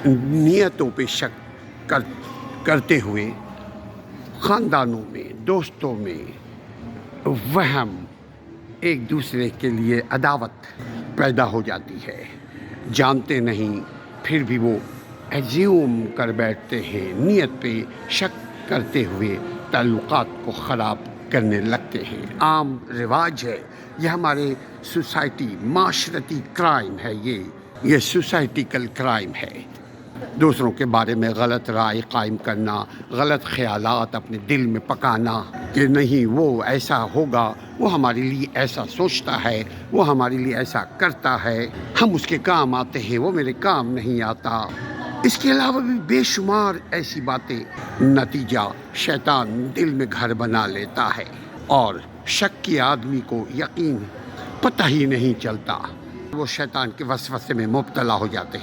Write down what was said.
नियतों पे शक करते हुए ख़ानदानों में, दोस्तों में वहम, एक दूसरे के लिए अदावत पैदा हो जाती है। जानते नहीं फिर भी वो एज्यूम कर बैठते हैं, नियत पे शक करते हुए ताल्लुकात को ख़राब करने लगते हैं। आम रिवाज है, ये हमारे सोसाइटी माशरती क्राइम है, ये सोसाइटिकल क्राइम है। दूसरों के बारे में गलत राय कायम करना, गलत ख़यालात अपने दिल में पकाना कि नहीं वो ऐसा होगा, वो हमारे लिए ऐसा सोचता है, वो हमारे लिए ऐसा करता है, हम उसके काम आते हैं, वो मेरे काम नहीं आता। इसके अलावा भी बेशुमार ऐसी बातें, नतीजा शैतान दिल में घर बना लेता है और शक के आदमी को यकीन पता ही नहीं चलता, वो शैतान के वसवसे में मुब्तला हो जाते हैं।